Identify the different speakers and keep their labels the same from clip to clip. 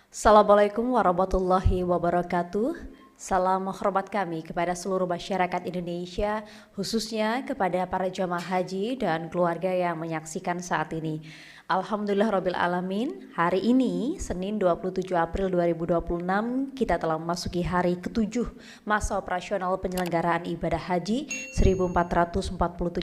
Speaker 1: Assalamualaikum warahmatullahi wabarakatuh. Salam hormat kami kepada seluruh masyarakat Indonesia, khususnya kepada para jamaah haji dan keluarga yang menyaksikan saat ini. Alhamdulillahirabbil alamin. Hari ini Senin 27 April 2026 kita telah memasuki hari ke-7 masa operasional penyelenggaraan ibadah haji 1447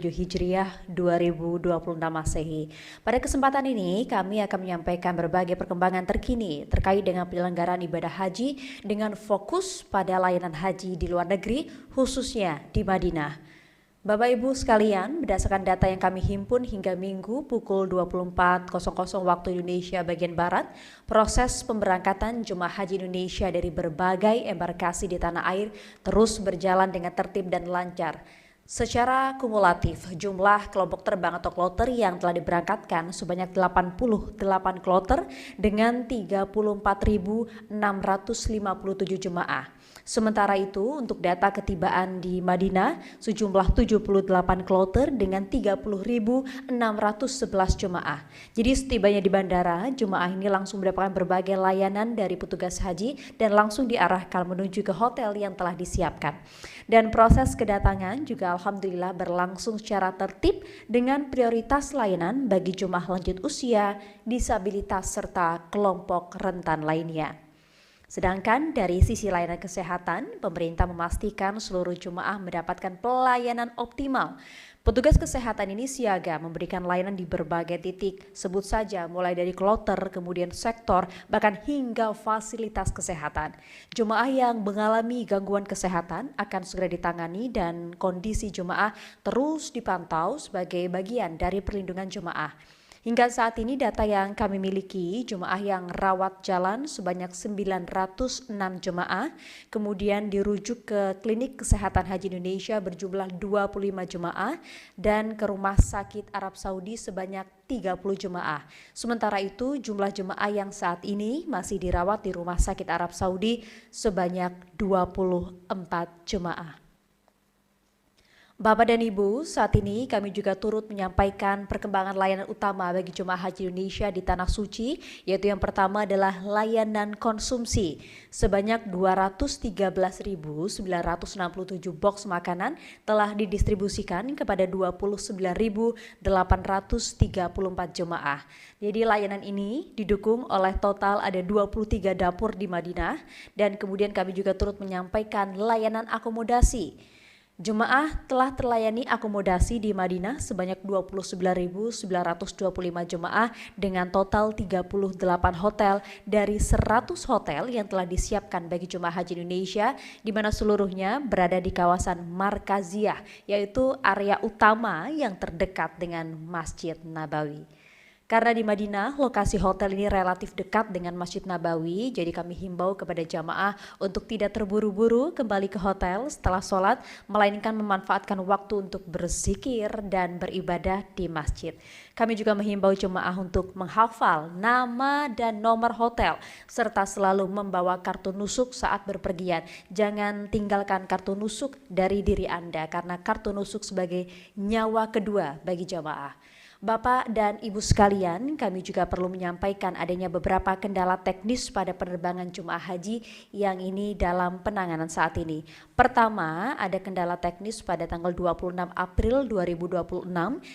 Speaker 1: Hijriah 2026 Masehi. Pada kesempatan ini kami akan menyampaikan berbagai perkembangan terkini terkait dengan penyelenggaraan ibadah haji dengan fokus pada layanan haji di luar negeri, khususnya di Madinah. Bapak Ibu sekalian, berdasarkan data yang kami himpun hingga Minggu pukul 24.00 waktu Indonesia bagian Barat, proses pemberangkatan jemaah haji Indonesia dari berbagai embarkasi di tanah air terus berjalan dengan tertib dan lancar. Secara kumulatif, jumlah kelompok terbang atau kloter yang telah diberangkatkan sebanyak 88 kloter dengan 34.657 jemaah. Sementara itu, untuk data ketibaan di Madinah, sejumlah 78 kloter dengan 30.611 jemaah. Jadi setibanya di bandara, jemaah ini langsung mendapatkan berbagai layanan dari petugas haji dan langsung diarahkan menuju ke hotel yang telah disiapkan. Dan proses kedatangan juga alhamdulillah berlangsung secara tertib dengan prioritas layanan bagi jemaah lanjut usia, disabilitas, serta kelompok rentan lainnya. Sedangkan dari sisi layanan kesehatan, pemerintah memastikan seluruh jemaah mendapatkan pelayanan optimal. Petugas kesehatan ini siaga memberikan layanan di berbagai titik, sebut saja mulai dari kloter, kemudian sektor, bahkan hingga fasilitas kesehatan. Jemaah yang mengalami gangguan kesehatan akan segera ditangani dan kondisi jemaah terus dipantau sebagai bagian dari perlindungan jemaah. Hingga saat ini data yang kami miliki, jemaah yang rawat jalan sebanyak 906 jemaah, kemudian dirujuk ke Klinik Kesehatan Haji Indonesia berjumlah 25 jemaah, dan ke Rumah Sakit Arab Saudi sebanyak 30 jemaah. Sementara itu jumlah jemaah yang saat ini masih dirawat di Rumah Sakit Arab Saudi sebanyak 24 jemaah. Bapak dan Ibu, saat ini kami juga turut menyampaikan perkembangan layanan utama bagi jemaah haji Indonesia di Tanah Suci, yaitu yang pertama adalah layanan konsumsi. Sebanyak 213.967 box makanan telah didistribusikan kepada 29.834 jemaah. Jadi layanan ini didukung oleh total ada 23 dapur di Madinah, dan kemudian kami juga turut menyampaikan layanan akomodasi. Jemaah telah terlayani akomodasi di Madinah sebanyak 29.925 jemaah dengan total 38 hotel dari 100 hotel yang telah disiapkan bagi jemaah haji Indonesia, di mana seluruhnya berada di kawasan Markaziyah, yaitu area utama yang terdekat dengan Masjid Nabawi. Karena di Madinah, lokasi hotel ini relatif dekat dengan Masjid Nabawi, jadi kami himbau kepada jamaah untuk tidak terburu-buru kembali ke hotel setelah sholat, melainkan memanfaatkan waktu untuk berzikir dan beribadah di masjid. Kami juga menghimbau jemaah untuk menghafal nama dan nomor hotel, serta selalu membawa kartu nusuk saat berpergian. Jangan tinggalkan kartu nusuk dari diri Anda, karena kartu nusuk sebagai nyawa kedua bagi jamaah. Bapak dan Ibu sekalian, kami juga perlu menyampaikan adanya beberapa kendala teknis pada penerbangan jemaah haji yang ini dalam penanganan saat ini. Pertama, ada kendala teknis pada tanggal 26 April 2026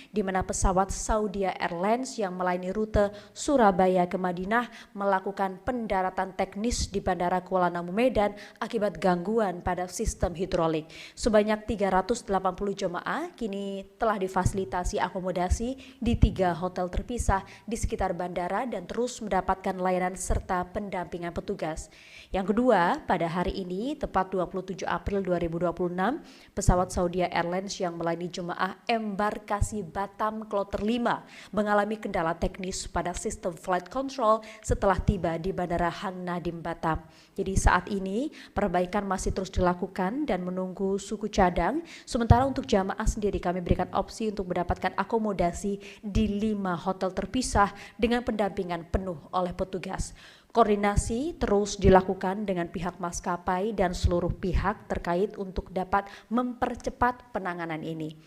Speaker 1: di mana pesawat Saudi Airlines yang melayani rute Surabaya ke Madinah melakukan pendaratan teknis di Bandara Kuala Namu Medan akibat gangguan pada sistem hidrolik. Sebanyak 380 jemaah kini telah difasilitasi akomodasi di 3 hotel terpisah di sekitar bandara dan terus mendapatkan layanan serta pendampingan petugas. Yang kedua, pada hari ini tepat 27 April 2026, pesawat Saudi Airlines yang melayani jemaah embarkasi Batam Kloter 5 mengalami kendala teknis pada sistem flight control setelah tiba di Bandara Hang Nadiem Batam. Jadi saat ini perbaikan masih terus dilakukan dan menunggu suku cadang. Sementara untuk jamaah sendiri kami berikan opsi untuk mendapatkan akomodasi di 5 hotel terpisah dengan pendampingan penuh oleh petugas. Koordinasi terus dilakukan dengan pihak maskapai dan seluruh pihak terkait untuk dapat mempercepat penanganan ini.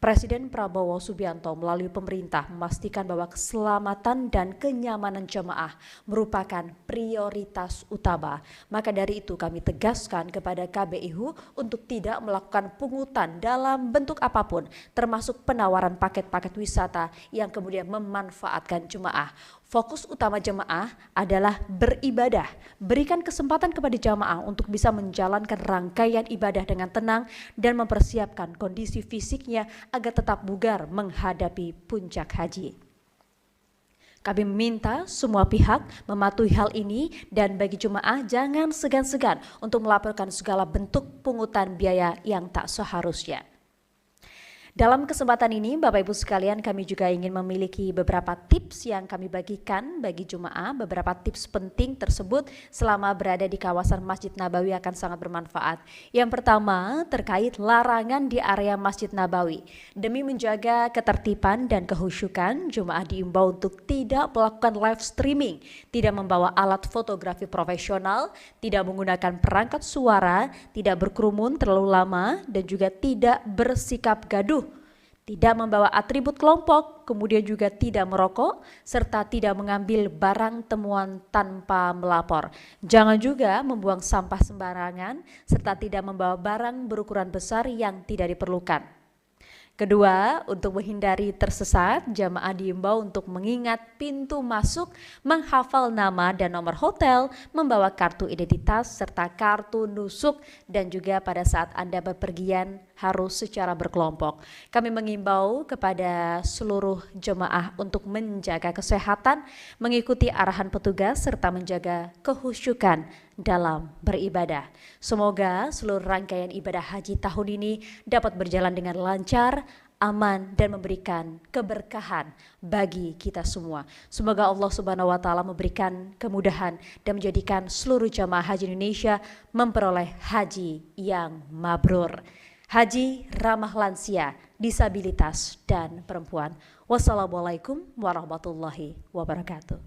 Speaker 1: Presiden Prabowo Subianto melalui pemerintah memastikan bahwa keselamatan dan kenyamanan jemaah merupakan prioritas utama. Maka dari itu kami tegaskan kepada KBIHU untuk tidak melakukan pungutan dalam bentuk apapun, termasuk penawaran paket-paket wisata yang kemudian memanfaatkan jemaah. Fokus utama jemaah adalah beribadah. Berikan kesempatan kepada jemaah untuk bisa menjalankan rangkaian ibadah dengan tenang dan mempersiapkan kondisi fisiknya agar tetap bugar menghadapi puncak haji. Kami meminta semua pihak mematuhi hal ini dan bagi jemaah jangan segan-segan untuk melaporkan segala bentuk pungutan biaya yang tak seharusnya. Dalam kesempatan ini, Bapak Ibu sekalian, kami juga ingin memiliki beberapa tips yang kami bagikan bagi jemaah. Beberapa tips penting tersebut selama berada di kawasan Masjid Nabawi akan sangat bermanfaat. Yang pertama, terkait larangan di area Masjid Nabawi. Demi menjaga ketertiban dan kehusyukan, jemaah diimbau untuk tidak melakukan live streaming, tidak membawa alat fotografi profesional, tidak menggunakan perangkat suara, tidak berkerumun terlalu lama, dan juga tidak bersikap gaduh. Tidak membawa atribut kelompok, kemudian juga tidak merokok, serta tidak mengambil barang temuan tanpa melapor. Jangan juga membuang sampah sembarangan, serta tidak membawa barang berukuran besar yang tidak diperlukan. Kedua, untuk menghindari tersesat, jamaah diimbau untuk mengingat pintu masuk, menghafal nama dan nomor hotel, membawa kartu identitas serta kartu nusuk, dan juga pada saat Anda bepergian harus secara berkelompok. Kami mengimbau kepada seluruh jemaah untuk menjaga kesehatan, mengikuti arahan petugas serta menjaga kehusyukan dalam beribadah. Semoga seluruh rangkaian ibadah haji tahun ini dapat berjalan dengan lancar, aman, dan memberikan keberkahan bagi kita semua. Semoga Allah Subhanahu wa Ta'ala memberikan kemudahan dan menjadikan seluruh jamaah haji Indonesia memperoleh haji yang mabrur. Haji ramah lansia, disabilitas, dan perempuan. Wassalamualaikum warahmatullahi wabarakatuh.